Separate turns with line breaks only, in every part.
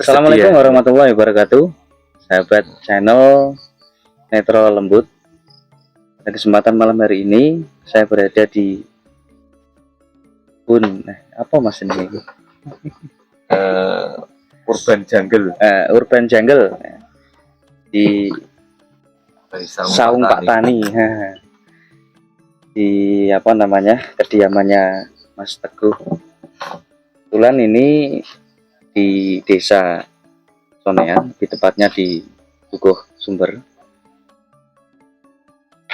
Assalamualaikum warahmatullahi wabarakatuh, sahabat channel Netro Lembut. Pada kesempatan malam hari ini saya berada di apa mas ini?
Urban Jungle.
Urban Jungle di Saung Pak Tani. Di apa namanya, kediamannya Mas Teguh. Kebetulan ini di desa Sonean, di tepatnya di Dukuh Sumber.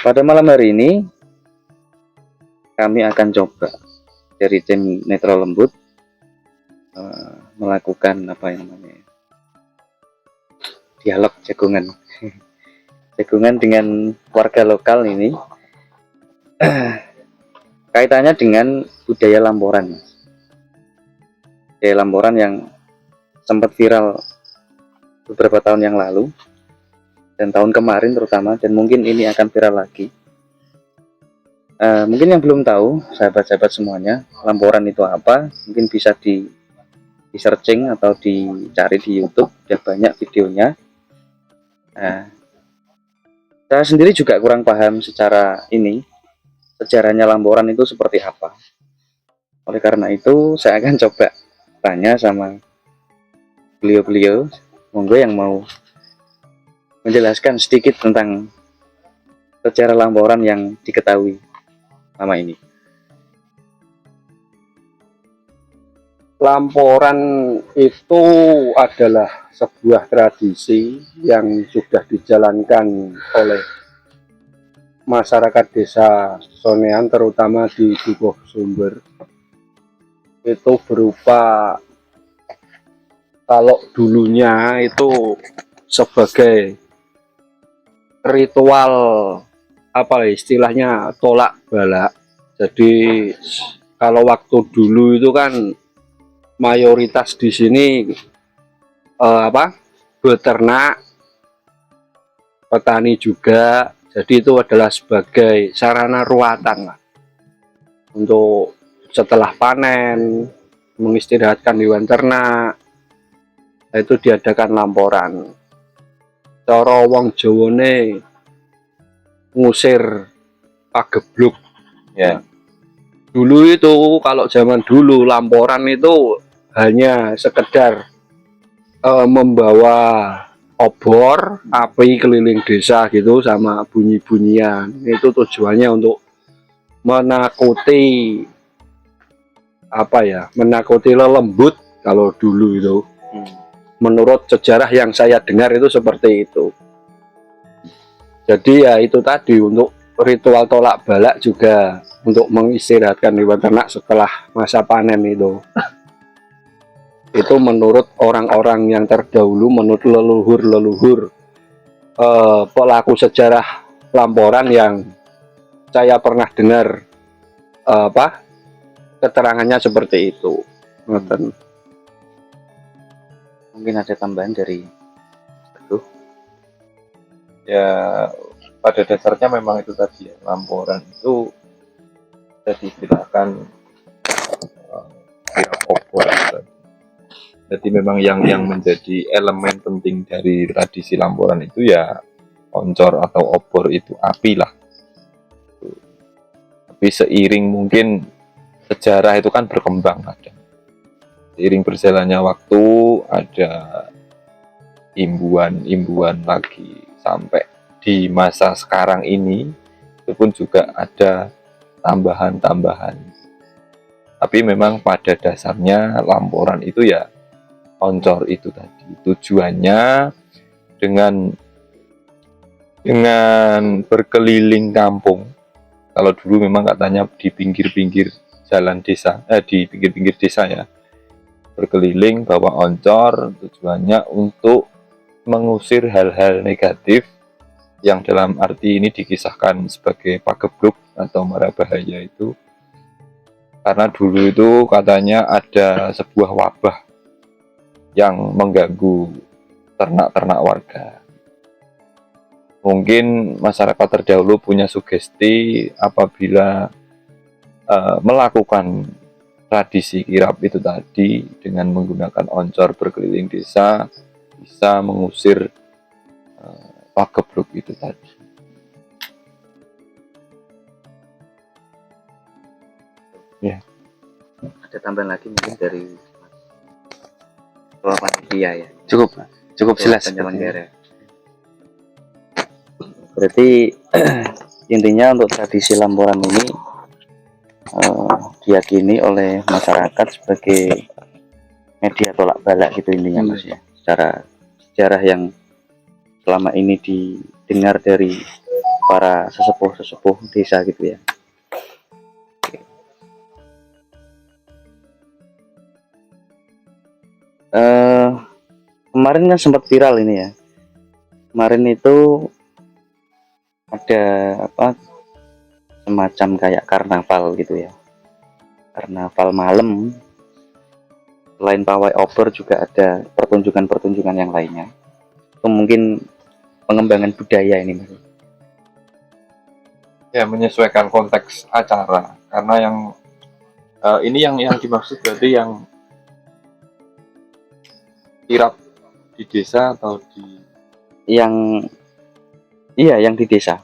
Pada malam hari ini kami akan coba dari tim Netro Lembut melakukan apa yang namanya dialog jagungan jagungan dengan warga lokal ini. Kaitannya dengan budaya lamporan, budaya lamporan yang sempat viral beberapa tahun yang lalu dan tahun kemarin terutama, dan mungkin ini akan viral lagi. Mungkin yang belum tahu, sahabat-sahabat semuanya, lamporan itu apa, mungkin bisa di searching atau dicari di YouTube, udah banyak videonya. Saya sendiri juga kurang paham secara sejarahnya lamporan itu seperti apa. Oleh karena itu saya akan coba tanya sama beliau-beliau, monggo yang mau menjelaskan sedikit tentang sejarah lamporan yang diketahui selama ini.
Lamporan itu adalah sebuah tradisi yang sudah dijalankan oleh masyarakat desa Sonean, terutama di Dukuh Sumber. Itu berupa, kalau dulunya itu sebagai ritual apa istilahnya tolak balak. Jadi kalau waktu dulu itu kan mayoritas di sini beternak, petani juga. Jadi itu adalah sebagai sarana ruatan lah, untuk setelah panen mengistirahatkan hewan ternak. Itu diadakan lamporan. Cara wong Jawane ngusir pagebluk.
Ya.
Dulu itu, kalau zaman dulu, lamporan itu hanya sekedar membawa obor api keliling desa gitu, sama bunyi-bunyian. Itu tujuannya untuk menakuti menakuti lelembut kalau dulu itu. Menurut sejarah yang saya dengar itu seperti itu. Jadi ya itu tadi, untuk ritual tolak balak juga untuk mengistirahatkan hewan ternak setelah masa panen itu. Itu menurut orang-orang yang terdahulu, menurut leluhur-leluhur pelaku sejarah lamporan yang saya pernah dengar keterangannya seperti itu.
Mungkin ada tambahan dari Teguh?
Ya, pada dasarnya memang itu tadi ya, lamporan itu bisa dibedakan obor. Jadi memang yang menjadi elemen penting dari tradisi lamporan itu ya oncor atau obor, itu api lah. Tapi seiring mungkin sejarah itu kan berkembang, seiring berjalannya waktu ada imbuan lagi sampai di masa sekarang ini, itu pun juga ada tambahan. Tapi memang pada dasarnya lamporan itu ya oncor itu tadi. Tujuannya dengan berkeliling kampung. Kalau dulu memang katanya di pinggir-pinggir jalan desa, di pinggir-pinggir desa ya, berkeliling bawa oncor, tujuannya untuk mengusir hal-hal negatif yang dalam arti ini dikisahkan sebagai pagebluk atau mara bahaya itu. Karena dulu itu katanya ada sebuah wabah yang mengganggu ternak-ternak warga. Mungkin masyarakat terdahulu punya sugesti apabila melakukan tradisi kirap itu tadi dengan menggunakan oncor berkeliling desa bisa mengusir pagebluk itu tadi.
Ada tambahan lagi mungkin dari Ketua Panitia ya.
Cukup jelas.
Penyelenggara. Berarti intinya untuk tradisi lamporan ini diyakini oleh masyarakat sebagai media tolak balak gitu intinya Mas ya. Secara sejarah yang selama ini didengar dari para sesepuh desa gitu ya. Kemarin kan sempat viral ini ya. Kemarin itu ada semacam kayak karnaval gitu ya. Karnaval malam. Selain pawai obor juga ada pertunjukan-pertunjukan yang lainnya. Itu mungkin pengembangan budaya ini Mas.
Ya, menyesuaikan konteks acara, karena yang ini yang dimaksud berarti yang kirap di desa atau di
yang di desa.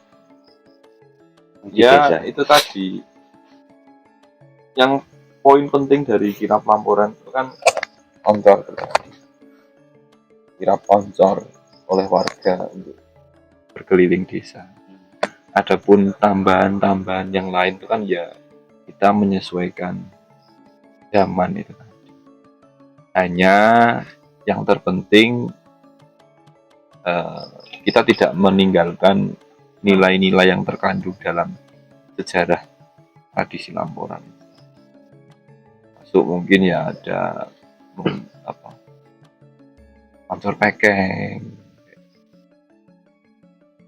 Di desa.
Itu tadi yang poin penting dari kirap lamporan itu kan oncor, kirap oncor oleh warga untuk berkeliling desa. Adapun tambahan-tambahan yang lain itu kan ya kita menyesuaikan zaman itu tadi. Hanya yang terpenting kita tidak meninggalkan nilai-nilai yang terkandung dalam sejarah tradisi lamporan. Masuk mungkin ya ada oncor pekeng.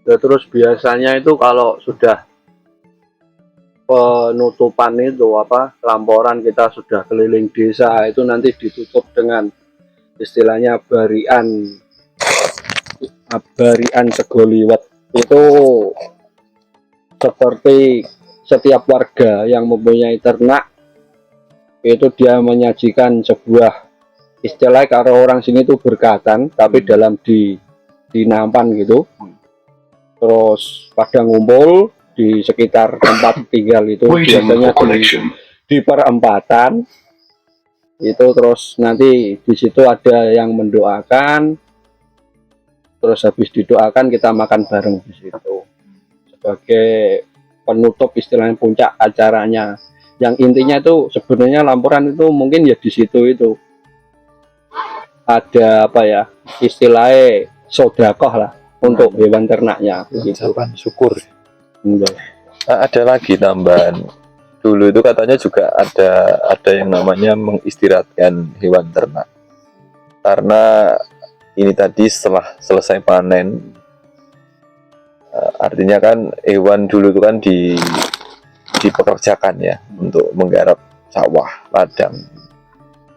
Ya, terus biasanya itu kalau sudah penutupan itu lamporan kita sudah keliling desa itu nanti ditutup dengan istilahnya barian segoliwet. Itu seperti setiap warga yang mempunyai ternak itu dia menyajikan sebuah istilah, kalau orang sini itu berkatan tapi dalam dinampan gitu. Terus pada ngumpul di sekitar tempat tinggal itu biasanya di perempatan itu, terus nanti di situ ada yang mendoakan, terus habis didoakan kita makan bareng di situ sebagai penutup istilahnya puncak acaranya. Yang intinya itu sebenarnya lamporan itu mungkin ya di situ itu ada istilahnya sodakoh lah untuk hewan ternaknya.
Ucapan syukur.
Enggak.
Ada lagi tambahan. Dulu itu katanya juga ada yang namanya mengistirahatkan hewan ternak. Karena ini tadi setelah selesai panen, artinya kan hewan dulu itu kan dipekerjakan ya untuk menggarap sawah, ladang.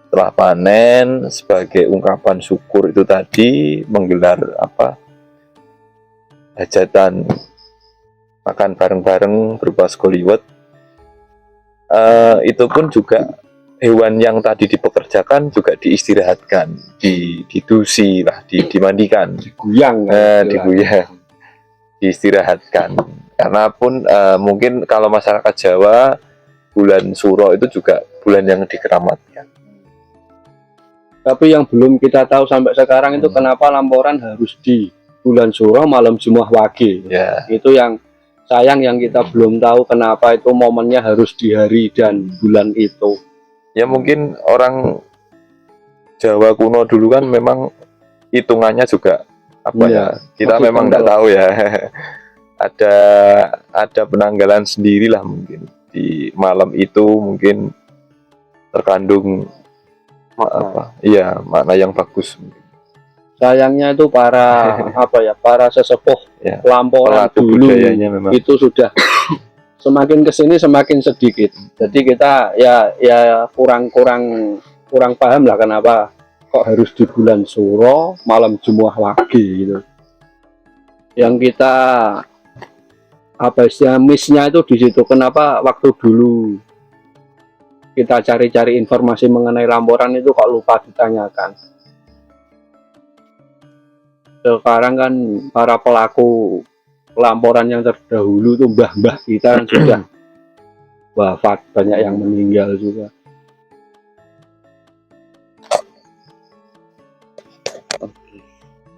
Setelah panen, sebagai ungkapan syukur itu tadi menggelar hajatan, makan bareng-bareng berupa segoliwet. Itu pun juga hewan yang tadi dipekerjakan juga diistirahatkan, didusi lah, dimandikan,
Diguyang,
diistirahatkan. Karena pun mungkin kalau masyarakat Jawa bulan Suro itu juga bulan yang dikeramatkan.
Tapi yang belum kita tahu sampai sekarang itu kenapa lamporan harus di bulan Suro malam Jumat Wage.
Ya.
Itu yang sayang, yang kita belum tahu kenapa itu momennya harus di hari dan bulan itu.
Ya mungkin orang Jawa kuno dulu kan memang hitungannya juga kita memang nggak tahu ya. ada penanggalan sendirilah mungkin di malam itu, mungkin terkandung makna yang bagus.
Sayangnya itu para para sesepuh lamporan dulu
memang.
Itu sudah semakin kesini semakin sedikit. Jadi kita ya kurang paham lah kenapa kok harus di bulan Suro malam Jumat Wage gitu. Yang kita missnya itu di situ. Kenapa waktu dulu kita cari-cari informasi mengenai Lamboran itu kok lupa ditanyakan. Sekarang kan para pelaku Lamboran yang terdahulu tuh mbah-mbah kita kan sudah wafat, banyak yang meninggal juga.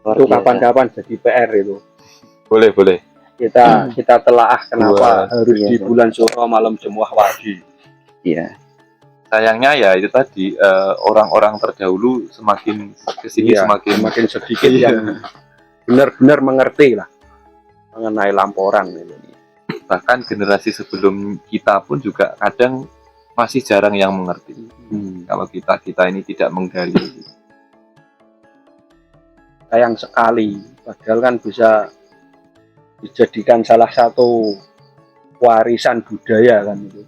Luar
Itu
biasa.
kapan-kapan jadi PR itu.
Boleh, boleh.
Kita telaah kenapa harus
iya,
di
iya.
bulan Suro malam Jemuah Wage.
Iya,
Sayangnya ya itu tadi, orang-orang terdahulu semakin kesini
Iya,
semakin
sedikit
Iya.
yang benar-benar mengerti lah mengenai Lamporan ini.
bahkan generasi sebelum kita pun juga kadang masih jarang yang mengerti. Kalau kita ini tidak menggali.
Sayang sekali, padahal kan bisa dijadikan salah satu warisan budaya kan itu.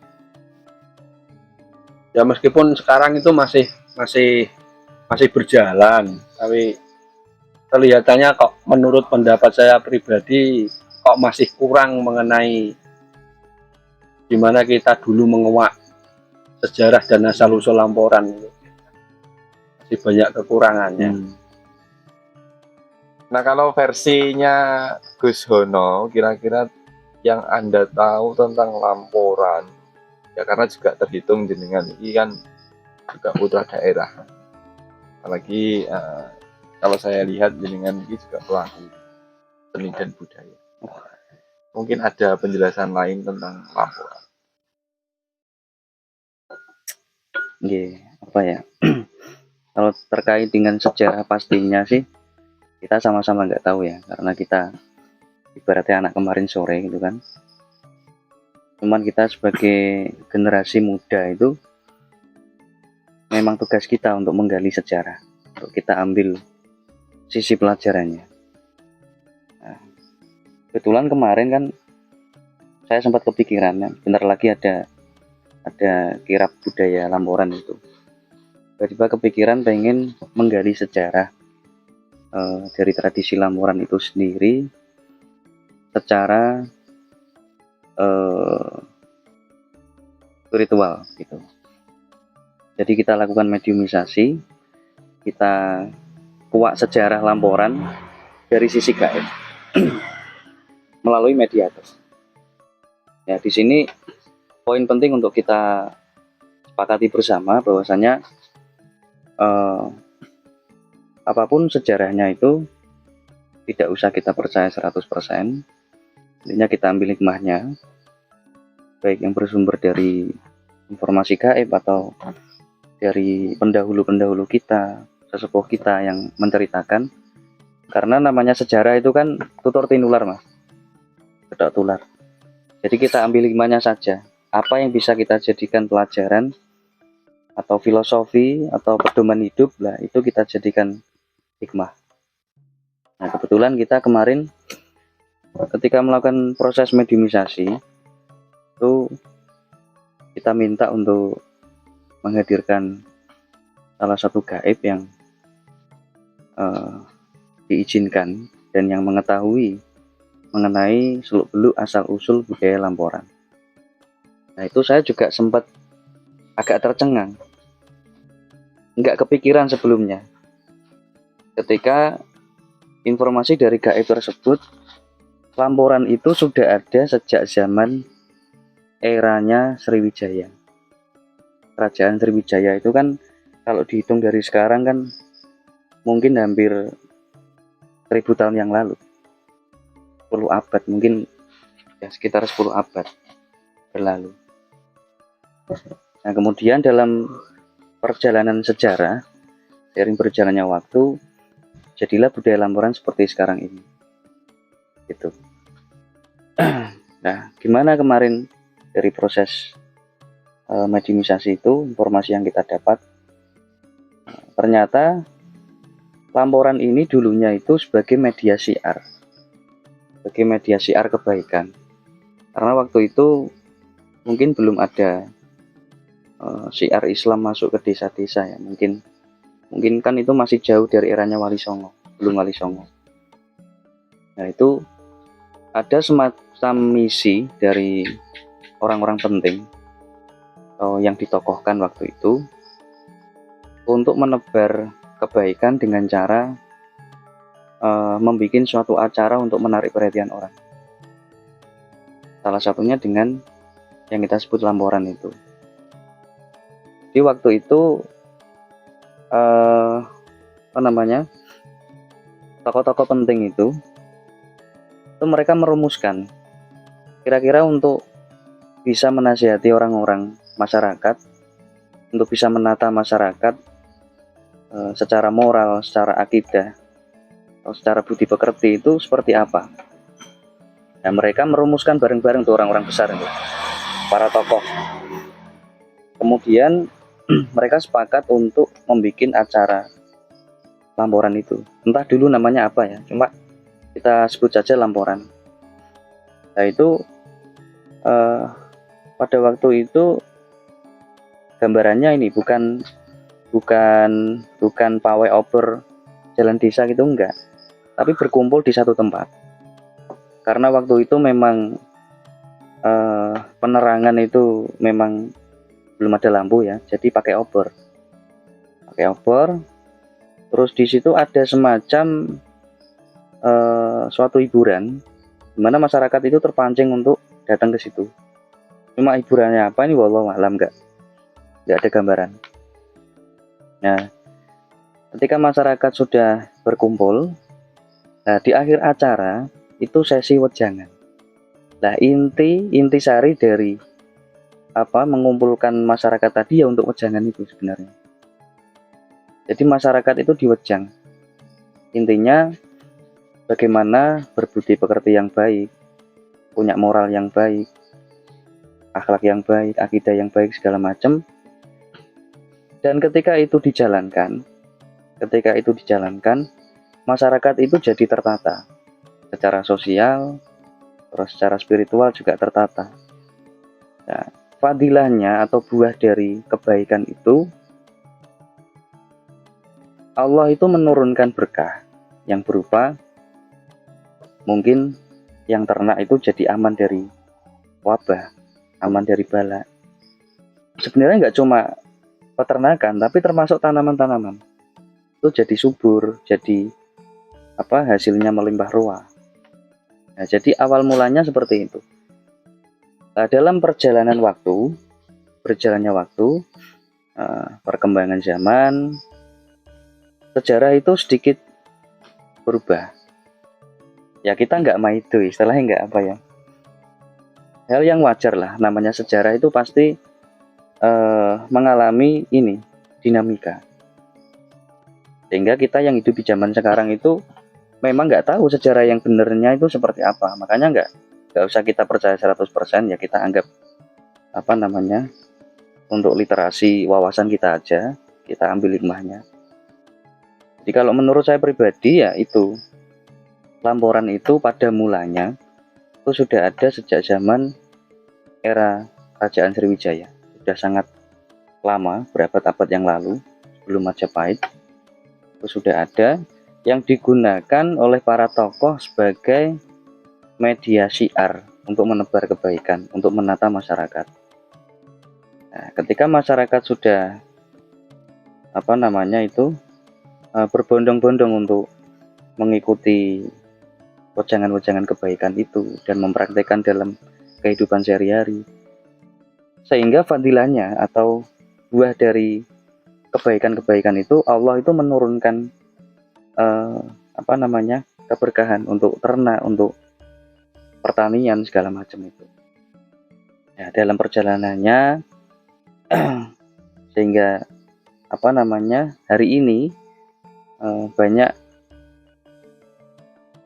Ya meskipun sekarang itu masih berjalan, tapi kelihatannya kok menurut pendapat saya pribadi kok masih kurang mengenai gimana kita dulu menguak sejarah dan asal usul Lamporan itu. Masih banyak kekurangannya.
Nah, kalau versinya Gus Hono, kira-kira yang Anda tahu tentang Lamporan, ya karena juga terhitung jenengan ini kan juga putra daerah. Apalagi kalau saya lihat jenengan ini juga pelaku seni dan budaya. Mungkin ada penjelasan lain tentang Lamporan.
apa ya? Kalau terkait dengan sejarah pastinya sih, kita sama-sama nggak tahu ya, karena kita ibaratnya anak kemarin sore gitu kan. Cuman kita sebagai generasi muda itu memang tugas kita untuk menggali sejarah, untuk kita ambil sisi pelajarannya. Nah, kebetulan kemarin kan saya sempat kepikiran, bentar lagi ada kirab budaya Lamporan itu. Tiba-tiba kepikiran pengen menggali sejarah dari tradisi Lamporan itu sendiri secara spiritual gitu. Jadi kita lakukan mediumisasi, kita kuak sejarah Lamporan dari sisi gaib melalui mediator. Ya, di sini poin penting untuk kita sepakati bersama bahwasanya apapun sejarahnya itu tidak usah kita percaya 100%. Intinya kita ambil hikmahnya, baik yang bersumber dari informasi gaib atau dari pendahulu-pendahulu kita, sesepuh kita yang menceritakan. Karena namanya sejarah itu kan tutur tinular mas, kedak tular. Jadi kita ambil hikmahnya saja, apa yang bisa kita jadikan pelajaran atau filosofi atau pedoman hidup lah, itu kita jadikan hikmah. Nah kebetulan kita kemarin ketika melakukan proses mediumisasi itu kita minta untuk menghadirkan salah satu gaib yang diizinkan dan yang mengetahui mengenai seluk-beluk asal-usul budaya Lamporan. Nah itu saya juga sempat agak tercengang, nggak kepikiran sebelumnya ketika informasi dari gaib tersebut. Lamporan itu sudah ada sejak zaman eranya Sriwijaya. Kerajaan Sriwijaya itu kan kalau dihitung dari sekarang kan mungkin hampir 1000 tahun yang lalu, 10 abad mungkin ya, sekitar 10 abad berlalu. Nah kemudian dalam perjalanan sejarah, seiring berjalannya waktu, jadilah budaya Lamporan seperti sekarang ini gitu. Nah gimana kemarin dari proses mediumisasi itu, informasi yang kita dapat, ternyata Lamporan ini dulunya itu sebagai media syiar, kebaikan. Karena waktu itu mungkin belum ada syiar Islam masuk ke desa-desa ya, mungkin kan itu masih jauh dari eranya Wali Songo, belum Wali Songo. Nah itu ada semacam misi dari orang-orang penting yang ditokohkan waktu itu untuk menebar kebaikan dengan cara membuat suatu acara untuk menarik perhatian orang. Salah satunya dengan yang kita sebut lamporan itu. Di waktu itu tokoh-tokoh penting itu mereka merumuskan kira-kira untuk bisa menasihati orang-orang masyarakat, untuk bisa menata masyarakat secara moral, secara akidah, atau secara budi pekerti itu seperti apa. Nah, mereka merumuskan bareng-bareng tuh orang-orang besar itu, para tokoh. Kemudian mereka sepakat untuk membuat acara lamporan itu. Entah dulu namanya apa ya, cuma kita sebut saja lamporan. Nah itu pada waktu itu gambarannya ini bukan pawai obor jalan desa gitu, enggak, tapi berkumpul di satu tempat. Karena waktu itu memang penerangan itu memang belum ada lampu ya, jadi pakai obor. Terus di situ ada semacam suatu hiburan, di mana masyarakat itu terpancing untuk datang ke situ. Cuma hiburannya apa ini wallahu alam, nggak ada gambaran. Nah, ketika masyarakat sudah berkumpul, nah di akhir acara itu sesi wejangan. Nah, intisari dari mengumpulkan masyarakat tadi ya untuk wejangan itu sebenarnya. Jadi masyarakat itu diwejang. Intinya bagaimana berbudi pekerti yang baik, punya moral yang baik, akhlak yang baik, akidah yang baik, segala macam. Dan ketika itu dijalankan, masyarakat itu jadi tertata. Secara sosial, terus secara spiritual juga tertata. Nah, fadilahnya atau buah dari kebaikan itu, Allah itu menurunkan berkah yang berupa mungkin yang ternak itu jadi aman dari wabah, aman dari bala. Sebenarnya nggak cuma peternakan, tapi termasuk tanaman-tanaman itu jadi subur, jadi hasilnya melimpah ruah. Nah, jadi awal mulanya seperti itu. Nah, dalam berjalannya waktu, perkembangan zaman, sejarah itu sedikit berubah. Ya kita nggak maido, istilahnya nggak apa ya. Hal yang wajar lah, namanya sejarah itu pasti mengalami dinamika. Sehingga kita yang hidup di zaman sekarang itu memang nggak tahu sejarah yang benernya itu seperti apa. Makanya nggak usah kita percaya 100%, ya kita anggap untuk literasi wawasan kita aja, kita ambil hikmahnya. Jadi kalau menurut saya pribadi ya itu, lamporan itu pada mulanya itu sudah ada sejak zaman era Kerajaan Sriwijaya. Sudah sangat lama, berabad-abad yang lalu, sebelum Majapahit. Itu sudah ada, yang digunakan oleh para tokoh sebagai media syiar untuk menebar kebaikan, untuk menata masyarakat. Nah, ketika masyarakat sudah berbondong-bondong untuk mengikuti wejangan-wejangan kebaikan itu dan mempraktekkan dalam kehidupan sehari-hari, sehingga fadilahnya atau buah dari kebaikan-kebaikan itu Allah itu menurunkan keberkahan untuk ternak, untuk pertanian segala macam itu. Ya, dalam perjalanannya sehingga hari ini banyak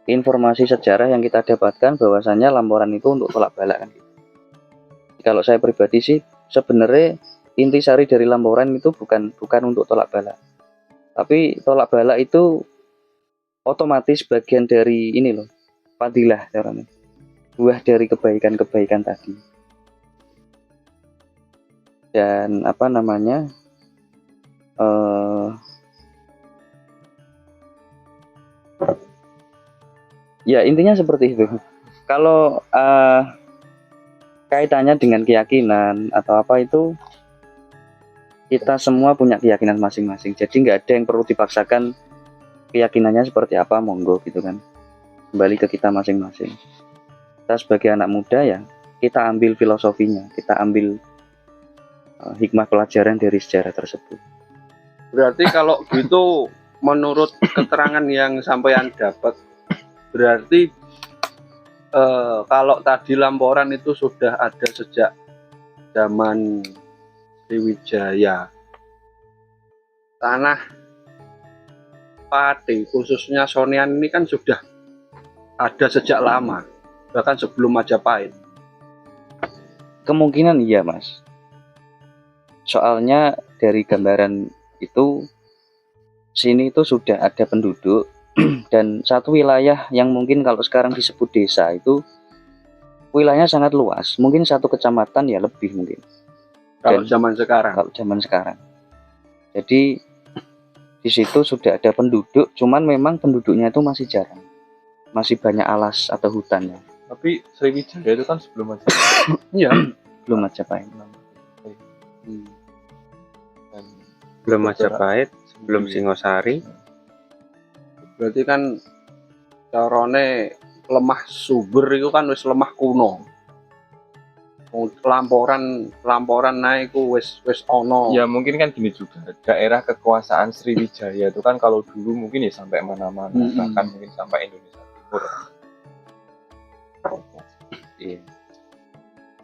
informasi sejarah yang kita dapatkan bahwasanya lamporan itu untuk tolak bala kan. Kalau saya pribadi sih sebenarnya intisari dari lamporan itu bukan untuk tolak bala. Tapi tolak bala itu otomatis bagian dari fadilah caranya. Buah dari kebaikan-kebaikan tadi. Dan ya intinya seperti itu. Kalau kaitannya dengan keyakinan atau apa itu kita semua punya keyakinan masing-masing. Jadi nggak ada yang perlu dipaksakan keyakinannya seperti apa, monggo gitu kan. Kembali ke kita masing-masing. Kita sebagai anak muda ya, kita ambil filosofinya, kita ambil hikmah pelajaran dari sejarah tersebut.
Berarti kalau gitu menurut keterangan yang sampean dapat, berarti kalau tadi Lamporan itu sudah ada sejak zaman Sriwijaya. Tanah Pati khususnya Sonian ini kan sudah ada sejak lama, bahkan sebelum Majapahit.
Kemungkinan iya mas, soalnya dari gambaran itu sini itu sudah ada penduduk dan satu wilayah yang mungkin kalau sekarang disebut desa itu wilayahnya sangat luas, mungkin satu kecamatan ya lebih mungkin
Kalau
Dan-
zaman sekarang,
kalau zaman sekarang. Jadi di situ sudah ada penduduk, cuman memang penduduknya itu masih jarang, masih banyak alas atau hutannya,
Tapi Sriwijaya itu kan sebelum aja.
iya.
belum Majapahit.
Dan
Belum Majapahit, sebelum
Iya.
Singosari.
Berarti kan carane lemah subur itu kan wis lemah kuno. Lamporan naik ku wis ono.
Ya mungkin kan gini juga, daerah kekuasaan Sriwijaya itu kan kalau dulu mungkin ya sampai mana-mana, bahkan mungkin sampai Indonesia Timur.
Iya.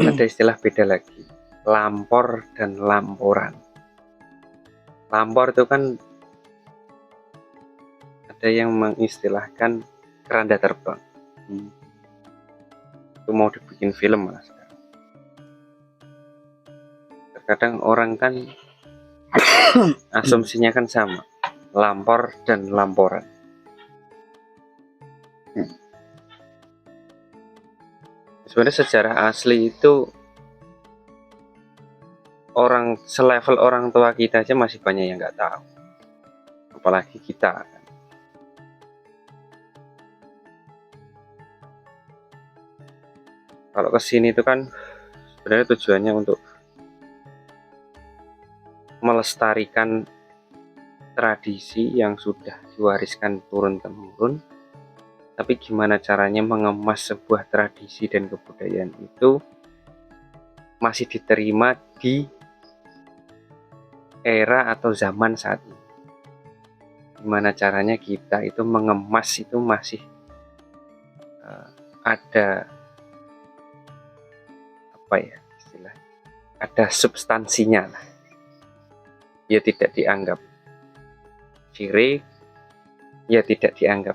Ada istilah beda lagi, lampor dan lamporan. Lampor itu kan ada yang mengistilahkan keranda terbang. Itu mau dibikin film malah sekarang. Terkadang orang kan asumsinya kan sama, lampor dan lamporan. Sebenarnya sejarah asli itu orang selevel orang tua kita aja masih banyak yang nggak tahu, apalagi kita kan. Kalau kesini itu kan sebenarnya tujuannya untuk melestarikan tradisi yang sudah diwariskan turun-temurun, tapi gimana caranya mengemas sebuah tradisi dan kebudayaan itu masih diterima di era atau zaman saat ini. Gimana caranya kita itu mengemas itu masih ada apa ya istilahnya, ada substansinya lah. Ya tidak dianggap syirik, ya tidak dianggap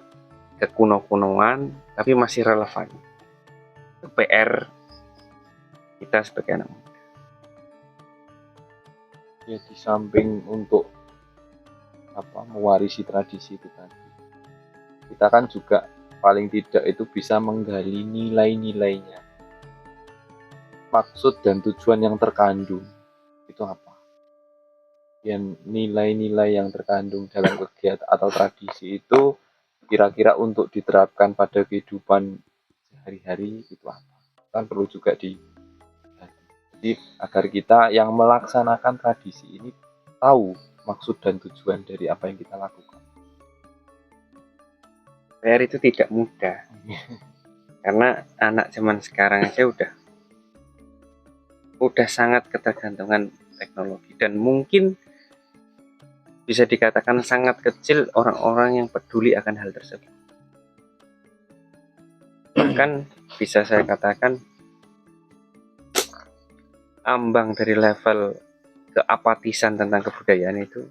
kekuno-kunoan, tapi masih relevan. Itu PR kita sebagai anak muda.
Ya di samping untuk mewarisi tradisi itu tadi, kita kan juga paling tidak itu bisa menggali nilai-nilainya, maksud dan tujuan yang terkandung itu apa. Dan nilai-nilai yang terkandung dalam kegiatan atau tradisi itu kira-kira untuk diterapkan pada kehidupan sehari-hari itu apa, kan perlu juga jadi agar kita yang melaksanakan tradisi ini tahu maksud dan tujuan dari apa yang kita lakukan.
PR itu tidak mudah karena anak zaman sekarang aja udah sangat ketergantungan teknologi, dan mungkin bisa dikatakan sangat kecil orang-orang yang peduli akan hal tersebut. Bahkan bisa saya katakan ambang dari level keapatisan tentang kebudayaan itu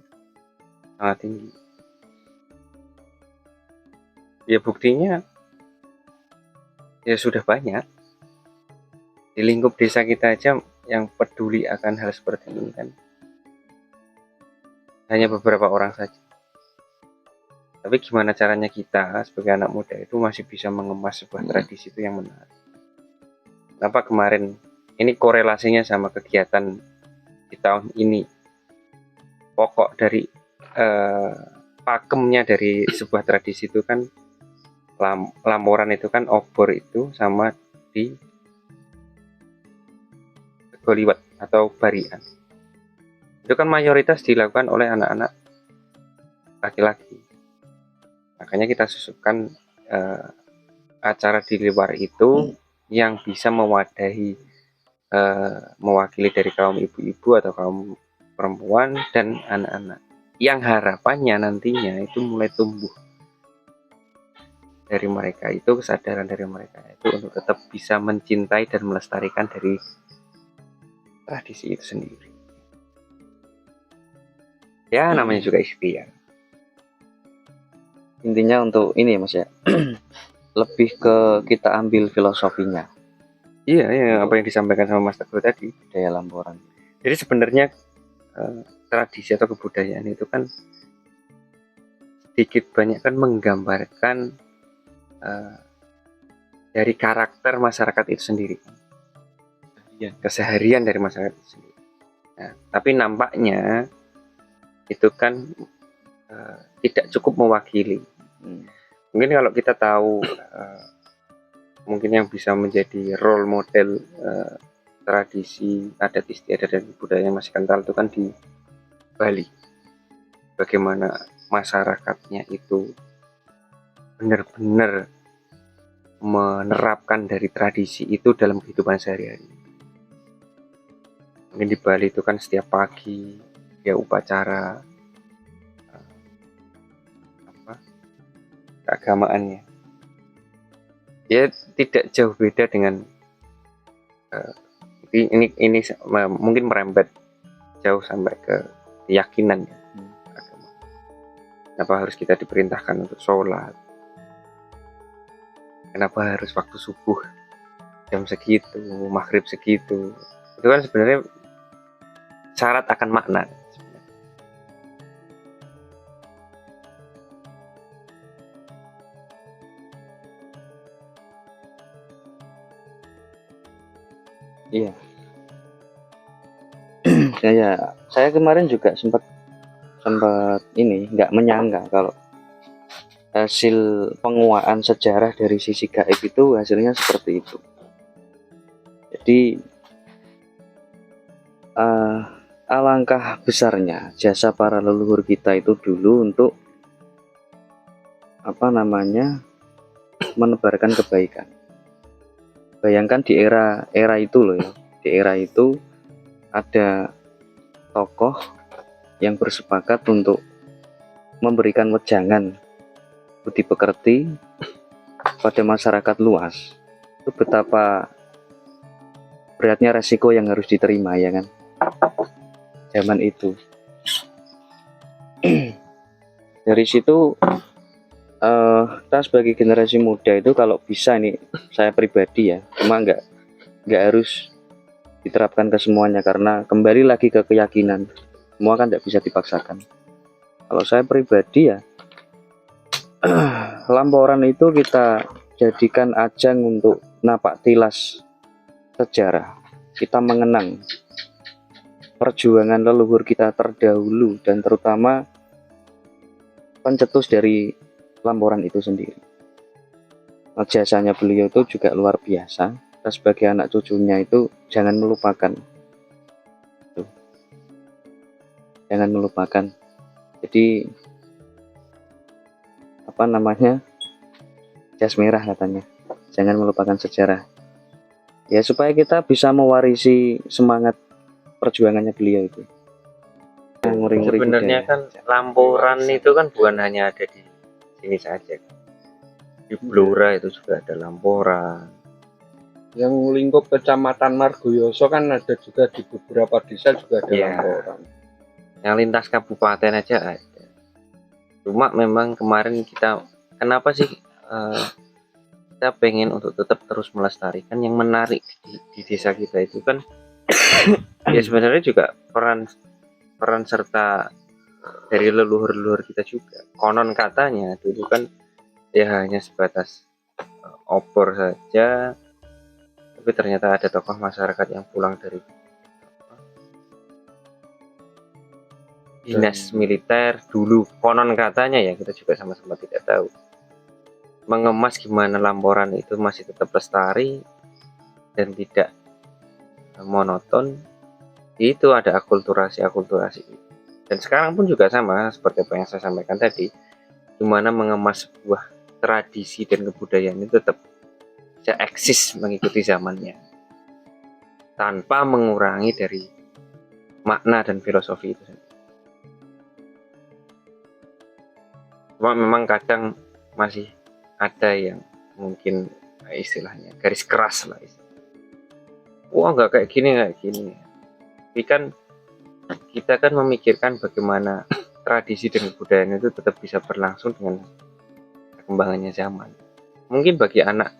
sangat tinggi. Ya buktinya ya sudah banyak di lingkup desa kita aja yang peduli akan hal seperti ini kan hanya beberapa orang saja. Tapi gimana caranya kita sebagai anak muda itu masih bisa mengemas sebuah tradisi itu yang menarik. Kenapa kemarin ini korelasinya sama kegiatan di tahun ini, pokok dari pakemnya dari sebuah tradisi itu kan lamporan itu kan obor itu sama di goliwat atau barian. itu kan mayoritas dilakukan oleh anak-anak laki-laki. Makanya kita susupkan acara di luar itu yang bisa mewadahi, mewakili dari kaum ibu-ibu atau kaum perempuan dan anak-anak, yang harapannya nantinya itu mulai tumbuh dari mereka, itu kesadaran dari mereka itu untuk tetap bisa mencintai dan melestarikan dari tradisi itu sendiri. Ya namanya juga ikhtiar.
Intinya untuk ini Mas ya, lebih ke kita ambil filosofinya
Iya, ya, apa yang disampaikan sama Mas Teguh tadi.
budaya Lamboran.
Jadi sebenarnya tradisi atau kebudayaan itu kan sedikit banyak kan menggambarkan dari karakter masyarakat itu sendiri, keseharian dari masyarakat itu sendiri. Nah, tapi nampaknya itu kan tidak cukup mewakili. Mungkin kalau kita tahu mungkin yang bisa menjadi role model tradisi adat istiadat dan budaya yang masih kental itu kan di Bali. Bagaimana masyarakatnya itu benar-benar menerapkan dari tradisi itu dalam kehidupan sehari-hari. Mungkin di Bali itu kan setiap pagi dia upacara keagamaannya. Ya tidak jauh beda dengan ini mungkin merembet jauh sampai ke keyakinan agama. Kenapa harus kita diperintahkan untuk sholat? Kenapa harus waktu subuh jam segitu, maghrib segitu? Itu kan sebenarnya syarat akan makna.
Iya. saya kemarin juga sempat ini nggak menyangka kalau hasil penguaan sejarah dari sisi gaib itu hasilnya seperti itu. Jadi alangkah besarnya jasa para leluhur kita itu dulu untuk menebarkan kebaikan. Bayangkan di era itu loh ya, di era itu ada tokoh yang bersepakat untuk memberikan wejangan budi pekerti pada masyarakat luas. Itu betapa beratnya resiko yang harus diterima ya kan, zaman itu. Dari situ kita sebagai generasi muda itu kalau bisa, ini saya pribadi ya, cuma nggak harus diterapkan ke semuanya karena kembali lagi ke keyakinan, semua kan nggak bisa dipaksakan. Kalau saya pribadi ya, Lamboran itu kita jadikan ajang untuk napak tilas sejarah, kita mengenang perjuangan leluhur kita terdahulu dan terutama pencetus dari Lamboran itu sendiri. Jasanya beliau itu juga luar biasa. Kita sebagai anak cucunya itu jangan melupakan. Jangan melupakan. Jadi jas merah katanya. Jangan melupakan sejarah. Ya supaya kita bisa mewarisi semangat perjuangannya beliau itu.
Sebenarnya kan Lamboran itu kan bukan hanya ada di sini saja. Di Blora itu juga ada Lamboran.
Yang lingkup kecamatan Margoyoso kan ada juga, di beberapa desa juga ada Lamboran.
Yang lintas kabupaten aja ada. Cuma memang kemarin kita kenapa sih kita pengen untuk tetap terus melestarikan, yang menarik di desa kita itu kan ya sebenarnya juga peran serta dari leluhur-leluhur kita juga. Konon katanya dulu kan ya hanya sebatas obor saja, tapi ternyata ada tokoh masyarakat yang pulang dari dinas militer dulu, konon katanya ya, kita juga sama-sama tidak tahu, mengemas gimana Lamboran itu masih tetap lestari dan tidak monoton, Itu ada akulturasi. Dan sekarang pun juga sama seperti apa yang saya sampaikan tadi, gimana mengemas sebuah tradisi dan kebudayaan itu tetap bisa eksis mengikuti zamannya tanpa mengurangi dari makna dan filosofi itu sendiri. Cuma memang kadang masih ada yang mungkin istilahnya garis keras lah, wah nggak kayak gini. Tapi kan kita kan memikirkan bagaimana tradisi dan kebudayaan itu tetap bisa berlangsung dengan perkembangannya zaman. Mungkin bagi anak,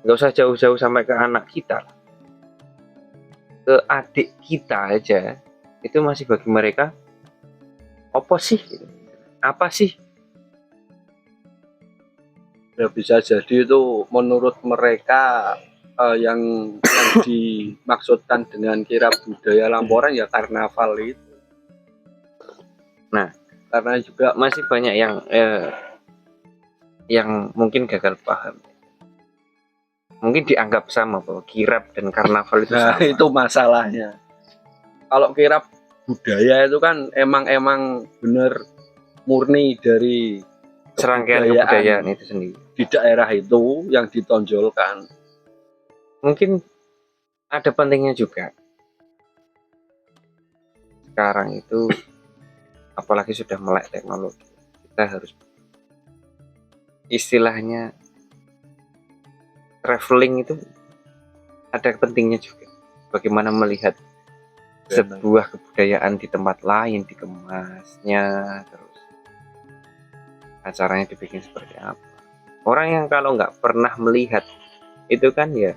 nggak usah jauh-jauh sampai ke anak kita lah, ke adik kita aja, itu masih bagi mereka apa sih gitu. Apa sih?
Ya bisa jadi itu menurut mereka yang dimaksudkan dengan kirab budaya Lamboran ya karnaval itu.
Nah,
karena juga
masih banyak yang mungkin gagal paham. Mungkin dianggap sama bahwa kirab dan karnaval itu
nah,
sama.
itu masalahnya. Kalau kirab budaya itu kan emang bener murni dari
serangkaian kebudayaan itu sendiri.
Di daerah itu yang ditonjolkan.
Mungkin ada pentingnya juga. Sekarang itu apalagi sudah melek teknologi, kita harus istilahnya traveling itu ada pentingnya juga. Bagaimana melihat sebuah kebudayaan di tempat lain, dikemasnya, terus acaranya dibikin seperti apa. Orang yang kalau nggak pernah melihat itu kan ya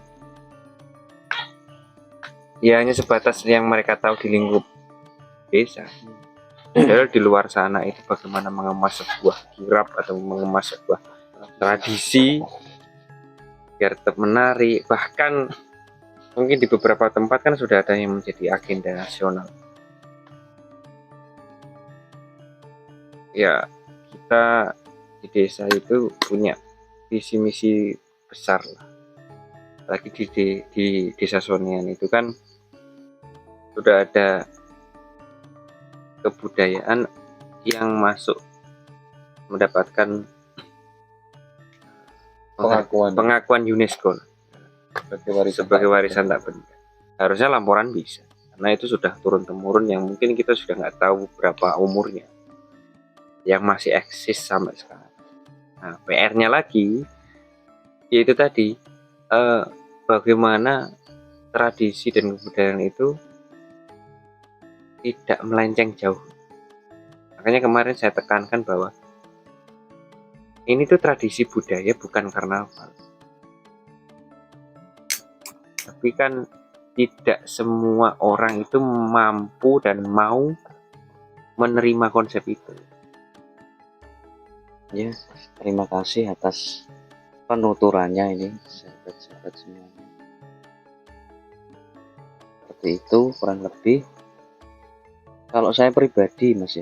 hanya sebatas yang mereka tahu di lingkup desa. Padahal di luar sana itu bagaimana mengemas sebuah kirab atau mengemas sebuah tradisi biar tetap menarik. Bahkan mungkin di beberapa tempat kan sudah ada yang menjadi agenda nasional. Ya, kita di desa itu punya visi misi besar lah. Lagi di desa Sonian itu kan sudah ada kebudayaan yang masuk mendapatkan pengakuan UNESCO sebagai warisan tak benda. Harusnya Lamboran bisa, karena itu sudah turun temurun yang mungkin kita sudah nggak tahu berapa umurnya, yang masih eksis sampai sekarang. Nah, PR-nya lagi yaitu tadi bagaimana tradisi dan kebudayaan itu tidak melenceng jauh. Makanya kemarin saya tekankan bahwa ini tuh tradisi budaya, bukan karnaval. Tapi kan tidak semua orang itu mampu dan mau menerima konsep itu.
Ya, terima kasih atas penuturannya ini, sahabat-sahabat semuanya. Seperti itu kurang lebih. Kalau saya pribadi, Mas ya,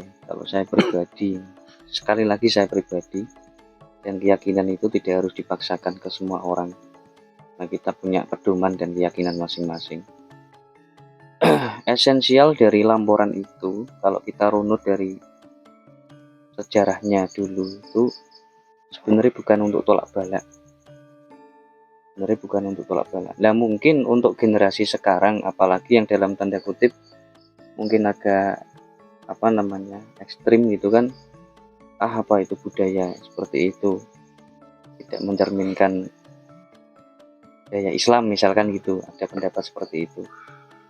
sekali lagi saya pribadi, dan keyakinan itu tidak harus dipaksakan ke semua orang. Nah, kita punya pedoman dan keyakinan masing-masing. Esensial dari Lamboran itu, kalau kita runut dari sejarahnya dulu itu sebenarnya bukan untuk tolak balak. Nah, mungkin untuk generasi sekarang, apalagi yang dalam tanda kutip mungkin agak ekstrim gitu kan, apa itu budaya seperti itu, tidak mencerminkan gaya Islam misalkan gitu, ada pendapat seperti itu.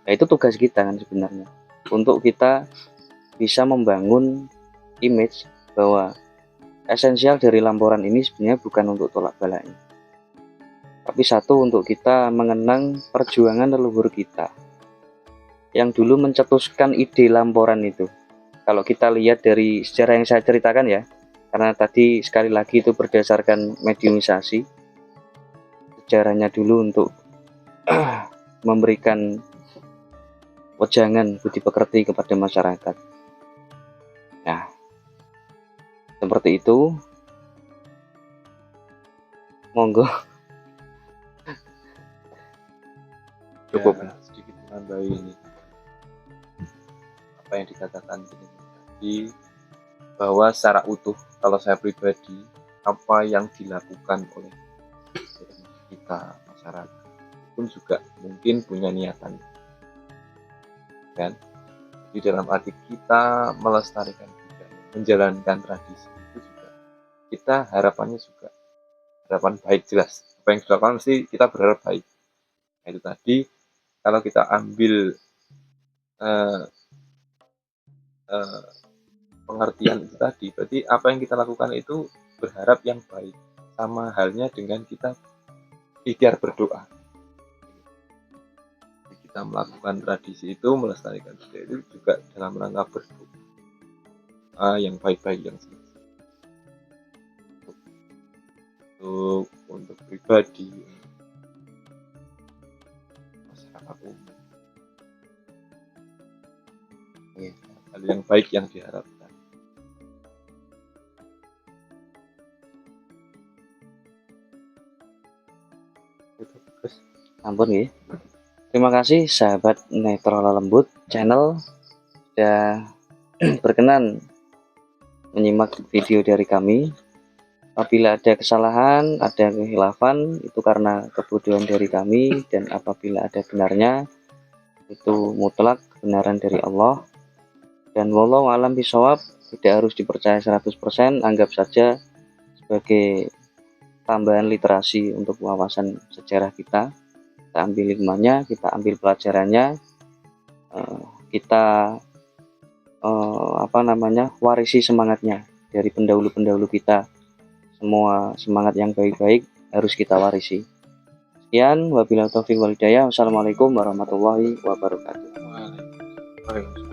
Nah, itu tugas kita kan sebenarnya, untuk kita bisa membangun image bahwa esensial dari Lamboran ini sebenarnya bukan untuk tolak balaknya, tapi satu, untuk kita mengenang perjuangan leluhur kita yang dulu mencetuskan ide Lamboran itu. Kalau kita lihat dari sejarah yang saya ceritakan ya, karena tadi sekali lagi itu berdasarkan mediumisasi, sejarahnya dulu untuk memberikan wejangan budi pekerti kepada masyarakat. Nah, seperti itu. Monggo.
Cukup ya, sedikit menambahi ini. apa yang dikatakan tadi, bahwa secara utuh kalau saya pribadi apa yang dilakukan oleh kita masyarakat pun juga mungkin punya niatan kan. Di dalam arti kita melestarikan budaya, menjalankan tradisi itu juga kita harapannya juga harapan baik, jelas apa yang dilakukan mesti kita berharap baik. Nah, itu tadi kalau kita ambil eh, eh, pengertian itu tadi, berarti apa yang kita lakukan itu berharap yang baik, sama halnya dengan kita ikhtiar berdoa. Kita melakukan tradisi itu, melestarikan budaya itu juga dalam rangka berdoa yang baik-baik, yang untuk pribadi, masyarakat umum. Hal yang baik yang diharapkan.
Ampun ya. Terima kasih sahabat Netral Lembut channel sudah berkenan menyimak video dari kami. Apabila ada kesalahan, ada kehilafan, itu karena kebodohan dari kami, dan apabila ada benarnya, itu mutlak kebenaran dari Allah. Dan wallahu alam bisawab, tidak harus dipercaya 100%, anggap saja sebagai tambahan literasi untuk wawasan sejarah kita. Kita ambil hikmahnya, kita ambil pelajarannya, kita warisi semangatnya dari pendahulu-pendahulu kita. Semua semangat yang baik-baik harus kita warisi. Sekian, wabillahi taufiq wal hidayah. Wassalamualaikum warahmatullahi wabarakatuh.
Waalaikumsalam.